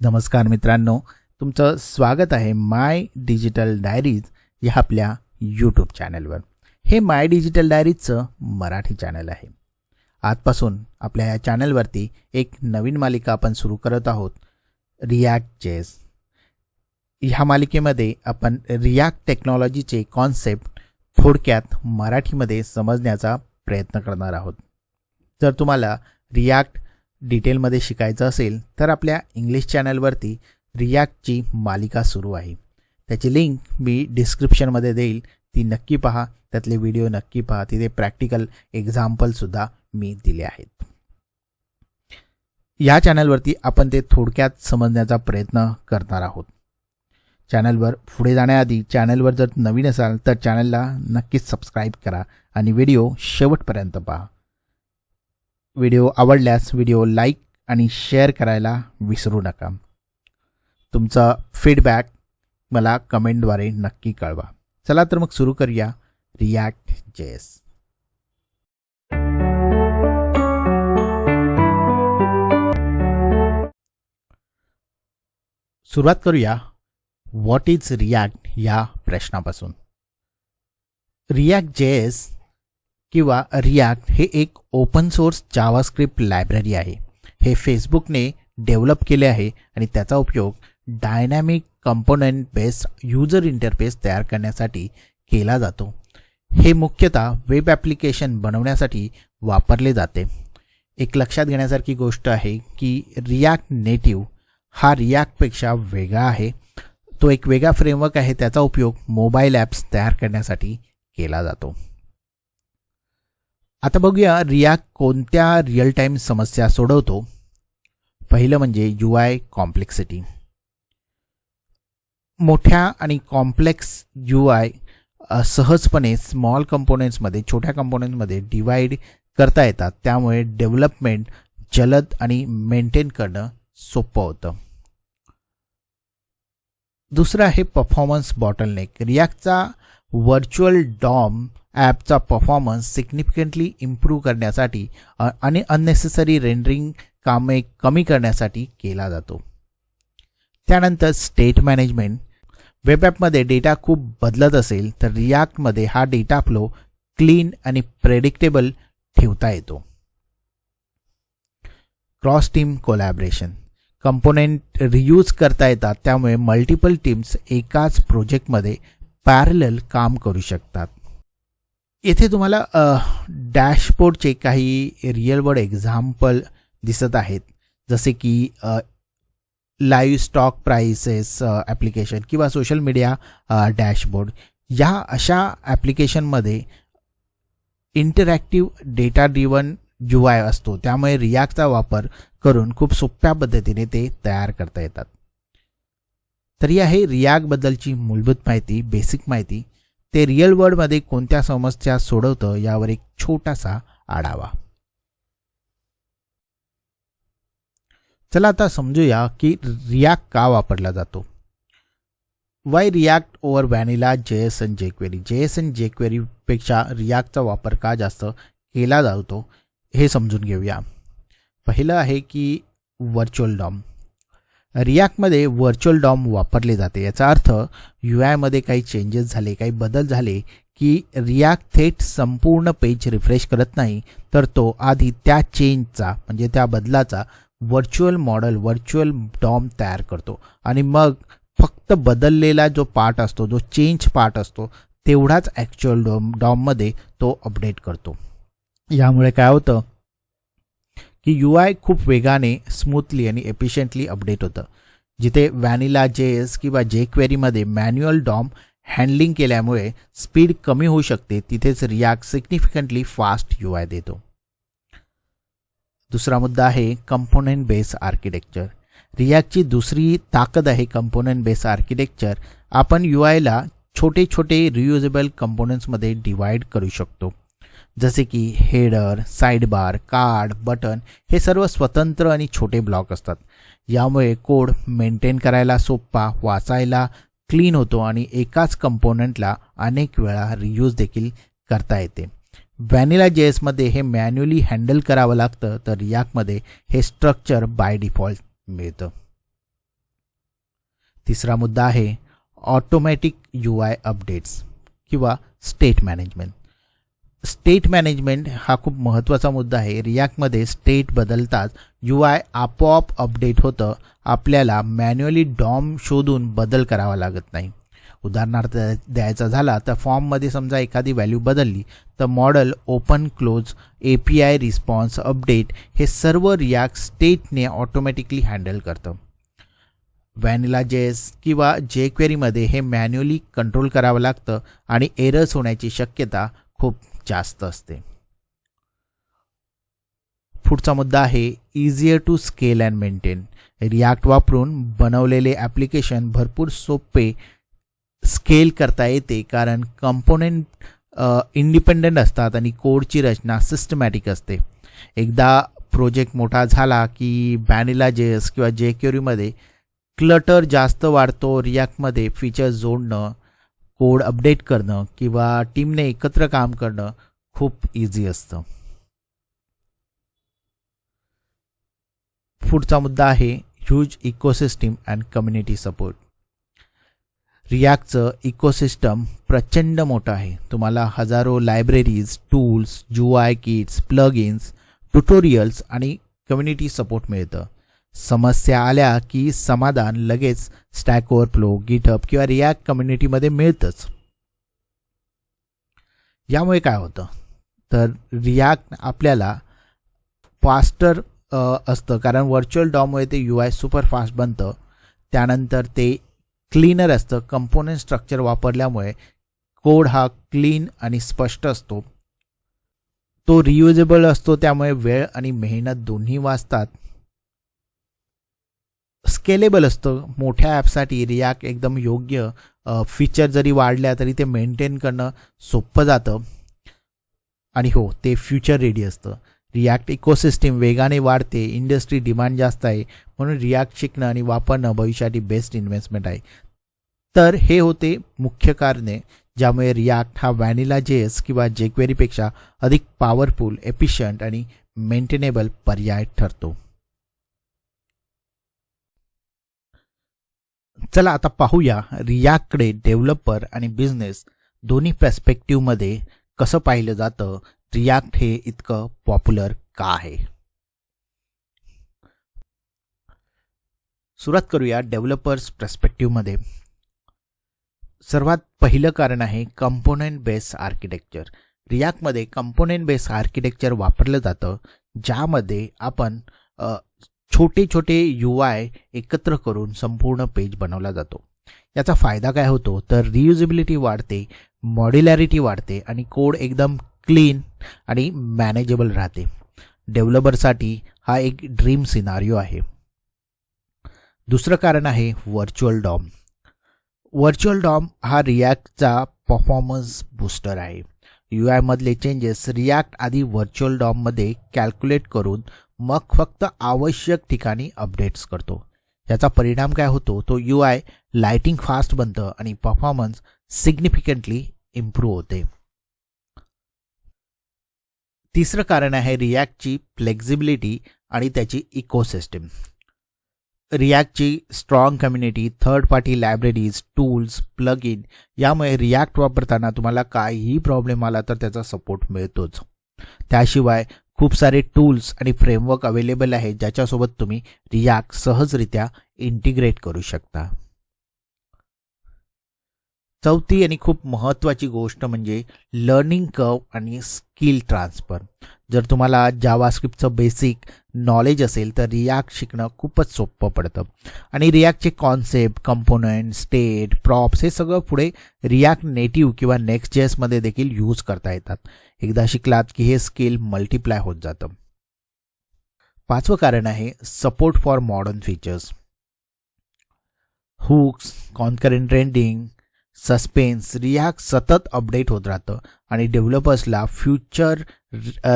नमस्कार मित्रांनो, तुमचं स्वागत आहे माय डिजिटल डायरीज या आपल्या यूट्यूब चॅनलवर. Hey my digital डायरीजचं Marathi channel आहे. आजपासून आपल्या या चॅनलवरती एक नवीन मालिका आपण सुरू करत आहोत, React.js. ह्या मालिकेमध्ये आपण रिॲक्ट टेक्नॉलॉजीचे कॉन्सेप्ट थोडक्यात मराठीमध्ये समजण्याचा प्रयत्न करणार आहोत. जर तुम्हाला रिॲक्ट डिटेलमध्ये शिकायचं असेल तर आपल्या इंग्लिश चॅनलवरती रिॲक्टची मालिका सुरू आहे. त्याची लिंक मी डिस्क्रिप्शनमध्ये देईल, ती नक्की पहा. त्यातले व्हिडिओ नक्की पहा. तिथे प्रॅक्टिकल एक्झाम्पलसुद्धा मी दिले आहेत. या चॅनलवरती आपण ते थोडक्यात समजण्याचा प्रयत्न करणार आहोत. चॅनलवर पुढे जाण्याआधी चॅनलवर जर नवीन असाल तर चॅनलला नक्कीच सबस्क्राईब करा आणि व्हिडिओ शेवटपर्यंत पहा. व्हिडिओ आवडल्यास व्हिडिओ लाईक आणि शेअर करायला विसरू नका. तुमचा फीडबॅक मला कमेंटद्वारे नक्की कळवा. चला तर मग सुरू करूया React.js. सुरुवात करूया व्हॉट इज रिॲक्ट या प्रश्नापासून. React.js किंवा रिॲक्ट हे एक ओपन सोर्स जावास्क्रिप्ट लायब्ररी आहे. हे फेसबुकने डेव्हलप केले आहे आणि त्याचा उपयोग dynamic component based user interface तयार करण्यासाठी केला जातो. हे मुख्यतः वेब ॲप्लिकेशन बनवण्यासाठी वापरले जाते. एक लक्षात घेण्यासारखी गोष्ट आहे की रिॲक्ट नेटिव्ह हा रिॲक्टपेक्षा वेगळा आहे. तो एक वेगळा फ्रेमवर्क आहे. त्याचा उपयोग मोबाईल ॲप्स तयार करण्यासाठी केला जातो. आता बघूया रिॲक्ट कोणत्या रिअल टाईम समस्या सोडवतो. पहिलं म्हणजे UI कॉम्प्लेक्सिटी. मोठ्या आणि कॉम्प्लेक्स UI सहजपणे स्मॉल कंपोनेंट्समध्ये, छोट्या कंपोनेंट्समध्ये डिवाइड करता येतात. त्यामुळे डेव्हलपमेंट जलद आणि मेंटेन करणं सोपं होतं. दुसरं आहे परफॉर्मन्स बॉटलनेक. रिॲक्टचा व्हर्च्युअल डॉम ॲपचा परफॉर्मन्स सिग्निफिकंटली इम्प्रूव्ह करण्यासाठी आणि अननेसेसरी रेंडरिंग कामे कमी करण्यासाठी केला जातो. त्यानंतर स्टेट मॅनेजमेंट. वेब ॲपमध्ये डेटा खूप बदलत असेल तर रिॲक्टमध्ये हा डेटा फ्लो क्लीन आणि प्रेडिक्टेबल ठेवता येतो. Cross team collaboration. Component reuse करता येतात, त्यामुळे मल्टिपल टीम्स एकाच प्रोजेक्टमध्ये पॅरलल काम करू शकतात. येथे तुम्हाला डॅशबोर्डचे काही रिअल वर्ल्ड एक्झाम्पल दिसत आहेत, जसे की लाईव्ह स्टॉक प्राइसेस ॲप्लिकेशन किंवा सोशल मीडिया डॅशबोर्ड. या अशा ॲप्लिकेशनमध्ये इंटरॅक्टिव्ह डेटा ड्रिवन UI असतो. त्यामुळे रिॲक्टचा वापर करून खूप सोप्या पद्धतीने ते तयार करता येतात. तर ही आहे रिॲक्टबद्दलची मूलभूत माहिती, बेसिक माहिती. ते रिअल वर्ल्डमध्ये कोणत्या समस्या सोडवतं यावर एक छोटासा आढावा. चला आता समजूया की रिॲक्ट का वापरला जातो. Y react over vanilla JS आणि jQuery. JS आणि jQuery पेक्षा रिॲक्टचा वापर का जास्त केला जातो हे समजून घेऊया. पहिलं आहे की व्हर्च्युअल डॉम. रिॲक्टमध्ये व्हर्च्युअल डॉम वापरले जाते. याचा अर्थ UIमध्ये काही चेंजेस झाले, काही बदल झाले की रिॲक्ट थेट संपूर्ण पेज रिफ्रेश करत नाही, तर तो आधी त्या चेंजचा म्हणजे त्या बदलाचा व्हर्च्युअल मॉडेल, व्हर्च्युअल डॉम तयार करतो आणि मग फक्त बदललेला जो पार्ट असतो, जो चेंज पार्ट असतो, तेवढाच ॲक्च्युअल डॉममध्ये तो अपडेट करतो. यामुळे काय होतं की UI खूप वेगाने, स्मूथली आणि एफिशियंटली अपडेट होतं. जिथे व्हॅनिला JS किंवा jQueryमध्ये मॅन्युअल डॉम हँडलिंग केल्यामुळे स्पीड कमी होऊ शकते, तिथेच रिॲक्ट सिग्निफिकंटली फास्ट UI देतो. दुसरा मुद्दा आहे कंपोनंट बेस आर्किटेक्चर. रिॲक्टची दुसरी ताकद आहे कंपोनंट बेस आर्किटेक्चर. आपण UIला छोटे छोटे रियुजेबल कंपोनंट्समध्ये डिवाइड करू शकतो, जसे की हेडर, साईडबार, कार्ड, बटन हे सर्व स्वतंत्र आणि छोटे ब्लॉक असतात. यामुळे कोड मेंटेन करायला सोपा, वाचायला क्लीन होतो आणि एकाच कंपोनंटला अनेक वेळा रियूज देखील करता येते. व्हॅनिला JSमध्ये हे मॅन्युअली हँडल करावं लागतं, तर रिॲक्टमध्ये हे स्ट्रक्चर बाय डिफॉल्ट मिळतं. तिसरा मुद्दा आहे ऑटोमॅटिक UI अपडेट्स किंवा स्टेट मॅनेजमेंट. स्टेट मॅनेजमेंट हा खूप महत्त्वाचा मुद्दा आहे. रिॲक्टमध्ये स्टेट बदलताच UI आपोआप अपडेट होतं. आपल्याला मॅन्युअली डॉम शोधून बदल करावा लागत नाही. उदाहरणार्थ द्यायचा झाला तर फॉर्ममध्ये समजा एखादी व्हॅल्यू बदलली तर model open close API response update हे सर्व रिॲक्ट स्टेटने ऑटोमॅटिकली हँडल करतं. व्हॅनिला JS किंवा jQueryमध्ये हे मॅन्युअली कंट्रोल करावं लागतं आणि एरर्स होण्याची शक्यता खूप जास्त असते. पुढचा मुद्दा आहे easier to scale and maintain. React वापरून बनवलेले ॲप्लिकेशन भरपूर सोपे स्केल करता येते कारण कंपोनेंट इंडिपेंडंट असतात आणि कोडची रचना सिस्टमॅटिक असते. एकदा प्रोजेक्ट मोठा झाला की व्हॅनिला JS किंवा jQueryमध्ये क्लटर जास्त वाढतो. रिॲक्टमध्ये फीचर्स जोडणं, कोड अपडेट करणं किंवा टीमने एकत्र काम करणं खूप इझी असतं. पुढचा मुद्दा आहे huge ecosystem and community support. रिॲक्टचं इकोसिस्टम प्रचंड मोठं आहे. तुम्हाला हजारो libraries, tools, UI kits, plugins, tutorials आणि कम्युनिटी सपोर्ट मिळतं. समस्या आल्या की समाधान लगेच स्टॅक ओव्हरफ्लो, गिटहब किंवा रिॲक्ट कम्युनिटीमध्ये मिळतंच. यामुळे काय होतं तर रिॲक्ट आपल्याला फास्टर असतं कारण व्हर्च्युअल डॉममुळे ते UI सुपर फास्ट बनतं. त्यानंतर ते क्लीनर असतं. कंपोनेंट स्ट्रक्चर वापरल्यामुळे कोड हा क्लीन आणि स्पष्ट असतो. तो रियुजेबल असतो त्यामुळे वेळ आणि मेहनत दोन्ही वाचतात. स्केलेबल असतं. मोठ्या ॲपसाठी रिॲक्ट एकदम योग्य. फीचर जरी वाढल्या तरी ते मेंटेन करणं सोपं जातं आणि हो ते फ्युचर रेडी असतं. रिॲक्ट इकोसिस्टम वेगाने वाढते. इंडस्ट्री डिमांड जास्त आहे म्हणून रिॲक्ट शिकणं आणि वापरणं भविष्यासाठी बेस्ट इन्व्हेस्टमेंट आहे. तर हे होते मुख्य कारणे ज्यामुळे रिॲक्ट हा व्हॅनिला JS किंवा jQueryपेक्षा अधिक पॉवरफुल, एफिशियंट आणि मेंटेनेबल पर्याय ठरतो. चला आता पाहूया रिॲक्टकडे डेव्हलपर आणि बिझनेस दोन्ही पर्स्पेक्टिव्हमध्ये कसं पाहिलं जातं. रिॲक्ट हे इतकं पॉप्युलर का आहे. सुरुवात करूया डेव्हलपर्स पर्स्पेक्टिव्हमध्ये. सर्वात पहिलं कारण आहे कंपोनेंट बेस आर्किटेक्चर. रिॲक्टमध्ये कंपोनेंट बेस आर्किटेक्चर वापरलं जातं ज्यामध्ये आपण छोटे छोटे UI एकत्र करून संपूर्ण पेज बनवला जातो. याचा फायदा काय होतो तर रियुजेबिलिटी वाढते, मॉड्युलॅरिटी वाढते आणि कोड एकदम क्लीन आणि मॅनेजेबल राहते. डेव्हलपरसाठी हा एक ड्रीम सिनारिओ आहे. दुसरं कारण आहे व्हर्च्युअल डॉम. व्हर्च्युअल डॉम हा रिॲक्टचा परफॉर्मन्स बूस्टर आहे. UI मधले चेंजेस रिॲक्ट आधी व्हर्च्युअल डॉममध्ये कॅल्क्युलेट करून मग फक्त आवश्यक ठिकाणी अपडेट्स करतो. याचा परिणाम काय होतो तो UI लाइटिंग फास्ट बनतं आणि परफॉर्मन्स सिग्निफिकंटली इम्प्रूव्ह होते. तिसरं कारण आहे रिॲक्टची फ्लेक्झिबिलिटी आणि त्याची इकोसिस्टम. रिॲक्टची strong community, third party libraries, tools, plugin यामुळे रिॲक्ट वापरताना तुम्हाला काहीही प्रॉब्लेम आला तर त्याचा सपोर्ट मिळतोच. त्याशिवाय खूप सारे टूल्स आणि फ्रेमवर्क अवेलेबल आहेत ज्याच्यासोबत तुम्ही रिॲक्ट सहजरित्या इंटिग्रेट करू शकता. चौथी आणि खूप महत्त्वाची गोष्ट म्हणजे लर्निंग कर्व आणि स्किल ट्रान्सफर. जर तुम्हाला जावास्क्रिप्टचं बेसिक नॉलेज असेल तर रिॲक्ट शिकणं खूपच सोपं पडतं आणि रिॲक्टचे कॉन्सेप्ट, कंपोनंट, स्टेट, प्रॉप्स हे सगळं पुढे रिॲक्ट नेटिव्ह किंवा नेक्स्ट.js मध्ये देखील यूज करता येतात. एकदा शिकलात की हे स्किल मल्टिप्लाय होत जातं. पाचवं कारण आहे support for modern features. Hooks, concurrent rendering, suspense React सतत अपडेट होत राहतं आणि डेव्हलपर्सला फ्युचर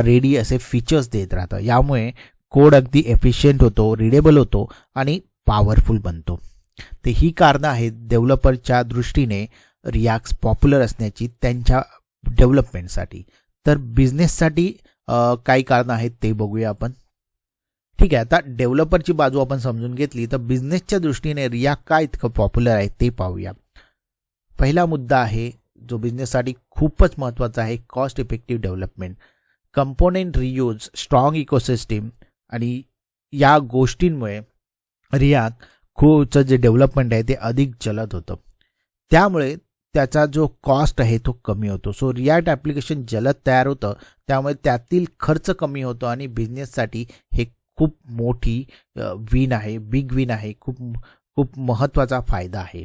रेडी असे फीचर्स देत राहतं. यामुळे कोड अगदी एफिशियंट होतो, रिडेबल होतो आणि पॉवरफुल बनतो. ते ही कारणं आहेत डेव्हलपरच्या दृष्टीने रिॲक्ट पॉप्युलर असण्याची त्यांच्या डेव्हलपमेंटसाठी. तर बिझनेससाठी काही कारणं आहेत ते बघूया आपण. ठीक आहे, आता डेव्हलपरची बाजू आपण समजून घेतली, तर बिझनेसच्या दृष्टीने रियाक्ट का इतकं पॉप्युलर आहे ते पाहूया. पहिला मुद्दा आहे जो बिझनेससाठी खूपच महत्त्वाचा आहे, cost effective development. Component reuse, strong ecosystem आणि या गोष्टींमुळे रियाक्ट खूपचं जे डेव्हलपमेंट आहे ते अधिक जलद होतं. त्यामुळे त्याचा जो कॉस्ट आहे तो कमी होतो. सो रियाक्ट ॲप्लिकेशन जलद तयार होतं, त्यामुळे त्यातील खर्च कमी होतो आणि बिझनेससाठी हे खूप मोठी विन आहे, बिग विन आहे, खूप खूप महत्त्वाचा फायदा आहे.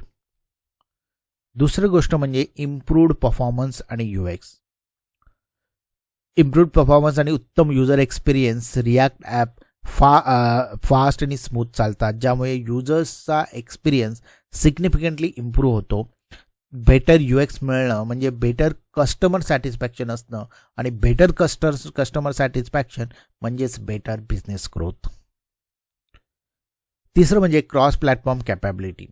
दुसरी गोष्ट म्हणजे इम्प्रूव्ड परफॉर्मन्स आणि UX. इम्प्रूव्ड परफॉर्मन्स आणि उत्तम user experience. React app fast आणि स्मूथ चालतात, ज्यामुळे युजर्सचा एक्सपिरियन्स सिग्निफिकंटली इम्प्रूव्ह होतो. बेटर UX मिळणं म्हणजे बेटर कस्टमर सॅटिस्फॅक्शन असणं आणि बेटर कस्टमर सॅटिस्फॅक्शन म्हणजेच बेटर बिझनेस ग्रोथ. तिसरं म्हणजे क्रॉस प्लॅटफॉर्म कॅपॅबिलिटी.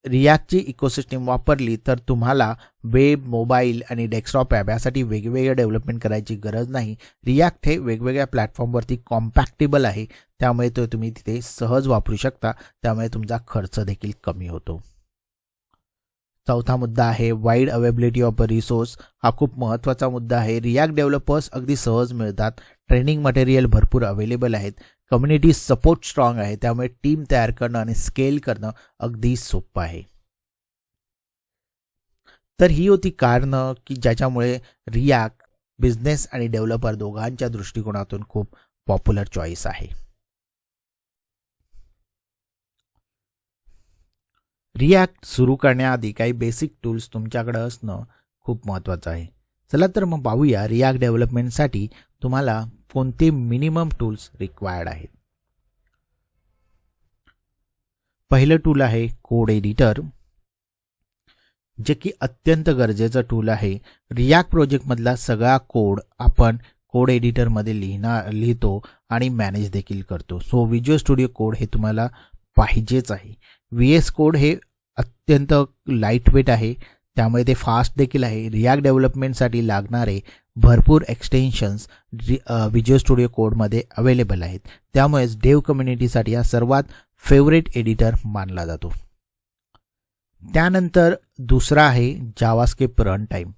रियाक्टची इकोसिस्टीम वापरली तर तुम्हाला वेब, मोबाईल आणि डेस्कटॉप ॲप यासाठी वेगवेगळे डेव्हलपमेंट करायची गरज नाही. रियाक्ट हे वेगवेगळ्या प्लॅटफॉर्मवरती कॉम्पॅक्टेबल आहे, त्यामुळे तो तुम्ही तिथे सहज वापरू शकता, त्यामुळे तुमचा खर्च देखील कमी होतो. चौथा मुद्दा आहे वाईड अवेलेबिलिटी ऑफ रिसोर्स. हा खूप महत्त्वाचा मुद्दा आहे. रियाक्ट डेव्हलपर्स अगदी सहज मिळतात. ट्रेनिंग मटेरियल भरपूर अवेलेबल आहेत. कम्युनिटी सपोर्ट स्ट्रॉंग आहे, त्यामुळे टीम तयार करणं आणि स्केल करणं अगदी सोपं आहे. तर ही होती कारणं की ज्याच्यामुळे रियाक्ट बिझनेस आणि डेव्हलपर दोघांच्या दृष्टिकोनातून खूप पॉप्युलर चॉईस आहे. रियाक्ट सुरू करण्याआधी काही बेसिक टूल्स तुमच्याकडे असणं खूप महत्त्वाचं आहे. चला तर मग पाहूया रियाक्ट डेव्हलपमेंटसाठी तुम्हाला कोणते मिनिमम टूल्स रिक्वायर्ड आहेत. पहिलं टूल आहे कोड एडिटर, जे की अत्यंत गरजेचं टूल आहे. रियाक्ट प्रोजेक्टमधला सगळा कोड आपण कोड एडिटरमध्ये लिहितो आणि मॅनेज देखील करतो. सो व्हिज्युअल स्टुडिओ कोड हे तुम्हाला पाहिजेच आहे. VS कोड हे अत्यंत लाईट वेट आहे, त्यामुळे ते फास्ट देखील आहे. रियाक्ट डेव्हलपमेंटसाठी लागणारे भरपूर एक्सटेन्शन्स व्हिज्युअल स्टुडिओ कोडमध्ये अवेलेबल आहेत, त्यामुळेच डेव्ह कम्युनिटीसाठी हा सर्वात फेवरेट एडिटर मानला जातो. त्यानंतर दुसरा आहे JavaScript run time.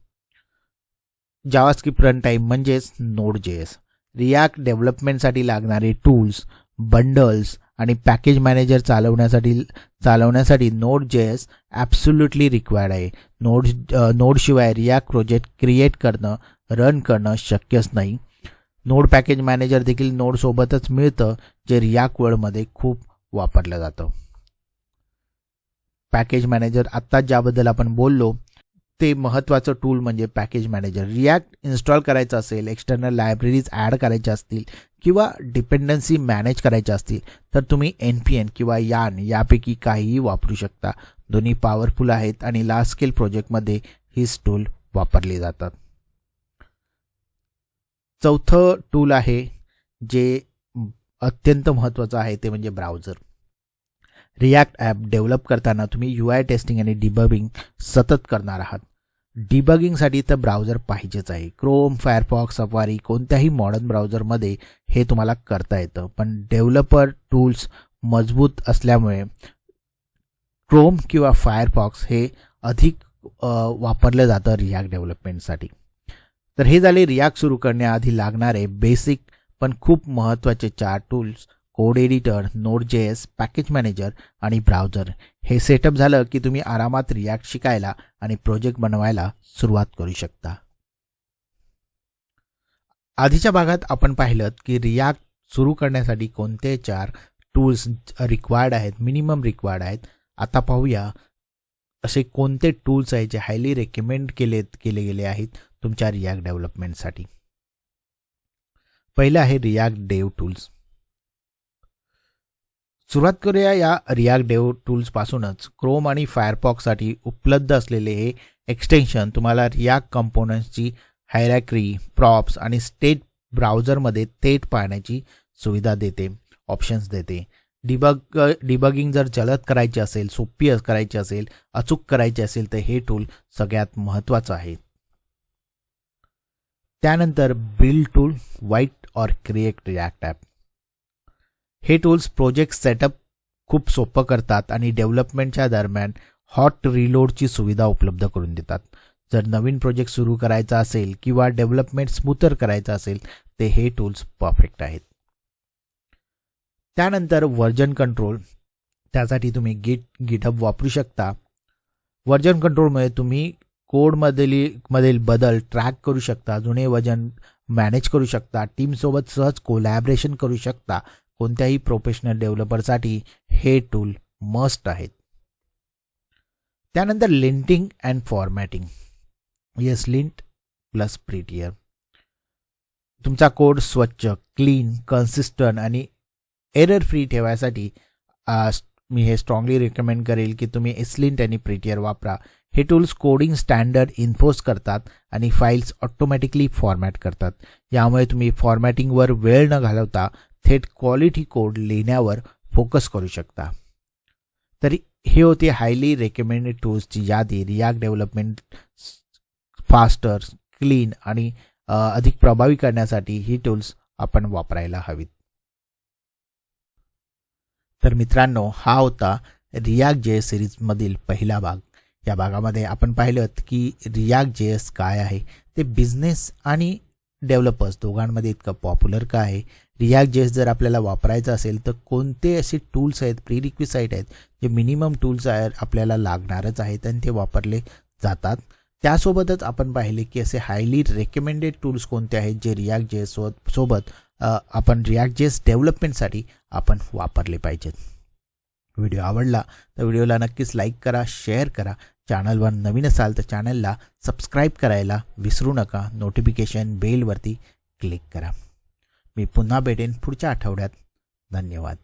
JavaScript run time म्हणजेच Node.js. रियाक्ट डेव्हलपमेंटसाठी लागणारे टूल्स, बंडल्स आणि पॅकेज मॅनेजर चालवण्यासाठी Node.js ॲब्सोल्युटली रिक्वायर्ड आहे. नोडशिवाय रियाक्ट प्रोजेक्ट क्रिएट करणं, रन करणं शक्यच नाही. नोड पॅकेज मॅनेजर देखील नोडसोबतच मिळतं, जे रियाक्ट वर्ल्डमध्ये खूप वापरलं जातं. पॅकेज मॅनेजर आत्ताच ज्याबद्दल आपण बोललो ते महत्त्वाचं टूल म्हणजे पॅकेज मॅनेजर. रियाक्ट इन्स्टॉल करायचं असेल, एक्सटर्नल लायब्ररीज ॲड करायच्या असतील किंवा डिपेंडन्सी मॅनेज करायच्या असतील तर तुम्ही NPM किंवा यार्न यापैकी काहीही वापरू शकता. दोन्ही पॉवरफुल आहेत आणि लार्ज स्केल प्रोजेक्टमध्ये हीच टूल वापरली जातात. चौथं टूल आहे जे अत्यंत महत्त्वाचं आहे ते म्हणजे ब्राउझर. रियाक्ट ॲप डेव्हलप करताना तुम्ही UI टेस्टिंग आणि डिबगिंग सतत करणार आहात. डिबगिंगसाठी तर ब्राउझर पाहिजेच आहे. क्रोम, फायरफॉक्स, सफारी कोणत्याही मॉडर्न ब्राउझरमध्ये हे तुम्हाला करता येतं, पण डेव्हलपर टूल्स मजबूत असल्यामुळे क्रोम किंवा फायरफॉक्स हे अधिक वापरलं जातं रियाक्ट डेव्हलपमेंटसाठी. तर हे झाले रियाक्ट सुरू करण्याआधी लागणारे बेसिक पण खूप महत्त्वाचे 4 tools: code editor, Node.js, package manager आणि ब्राउझर. हे सेटअप झालं की तुम्ही आरामात रियाक्ट शिकायला आणि प्रोजेक्ट बनवायला सुरुवात करू शकता. आधीच्या भागात आपण पाहिलं की रियाक्ट सुरू करण्यासाठी कोणते 4 टूल्स रिक्वायर्ड आहेत, मिनिमम रिक्वायर्ड आहेत. आता पाहूया असे कोणते टूल्स आहेत जे हायली रेकमेंड केले गेले आहेत तुमच्या रियाक्ट डेव्हलपमेंटसाठी. पहिलं आहे रियाक्ट डेव्ह टूल्स. सुरुवात करूया या रियाक्ट डेव्ह टूल्सपासूनच. क्रोम आणि फायरफॉक्ससाठी उपलब्ध असलेले हे एक्सटेन्शन तुम्हाला रियाक्ट कंपोनंट्सची हायरार्की, प्रॉप्स आणि स्टेट ब्राउझरमध्ये थेट पाहण्याची सुविधा देते, ऑप्शन्स देते. डिबगिंग जर जलद करायची असेल, सोपी करायची असेल, अचूक करायची असेल तर हे टूल सगळ्यात महत्त्वाचं आहे. त्यानंतर build tool, write or create React app. हे टूल्स प्रोजेक्ट सेटअप खूप सोपं करतात आणि डेव्हलपमेंटच्या दरम्यान हॉट रिलोडची सुविधा उपलब्ध करून देतात. जर नवीन प्रोजेक्ट सुरू करायचा असेल किंवा डेव्हलपमेंट स्मूथर करायचं असेल ते हे टूल्स परफेक्ट आहेत. त्यानंतर व्हर्जन कंट्रोल, त्यासाठी तुम्ही गिटहब वापरू शकता. व्हर्जन कंट्रोलमुळे तुम्ही कोडमधील बदल ट्रॅक करू शकता, जुने वर्जन मॅनेज करू शकता, टीमसोबत सहज कोलॅबरेशन करू शकता. कोणत्याही प्रोफेशनल डेव्हलपरसाठी हे टूल मस्ट आहेत. त्यानंतर linting and formatting. Yes, lint plus prettier. तुमचा कोड स्वच्छ, क्लीन, कन्सिस्टंट आणि एरर फ्री ठेवायसाठी मी हे स्ट्रॉंगली रिकमेंड करेल की तुम्ही एसलिंट आणि प्रिटियर वापरा. हे टूल्स कोडिंग स्टँडर्ड इन्फोर्स करतात आणि फाईल्स ऑटोमॅटिकली फॉर्मॅट करतात. यामुळे तुम्ही फॉर्मॅटिंगवर वेळ न घालवता थेट क्वालिटी कोड लिहिण्यावर फोकस करू शकता. तरी हे होते हायली रेकमेंडेड टूल्सची यादी. रिॲक्ट डेव्हलपमेंट फास्टर, क्लीन आणि अधिक प्रभावी करण्यासाठी ही टूल्स आपण वापरायला हवीत. तर मित्रांनो, हा होता रिॲक्ट JS सिरीजमधील पहिला भाग. या भागामध्ये आपण पाहिलं की रिॲक्ट JS काय आहे, ते बिझनेस आणि डेव्हलपर्स दोघांमध्ये इतकं पॉप्युलर का आहे, रिॲक्ट JS जर आपल्याला वापरायचं असेल तर कोणते असे टूल्स आहेत, प्रीरिक्विसाईट आहेत, जे मिनिमम टूल्स आपल्याला लागणारच आहेत आणि ते वापरले जातात. त्यासोबतच आपण पाहिले की असे हायली रेकमेंडेड टूल्स कोणते आहेत जे रिॲक्ट JS सोबत आपण रिॲक्ट JS डेव्हलपमेंटसाठी आपण वापरले पाहिजेत. व्हिडिओ आवडला तर व्हिडिओला नक्कीच लाईक करा, शेअर करा. चॅनलवर नवीन असाल तर चॅनलला सबस्क्राईब करायला विसरू नका. नोटिफिकेशन बेलवरती क्लिक करा. मी पुन्हा भेटेन पुढच्या आठवड्यात. धन्यवाद.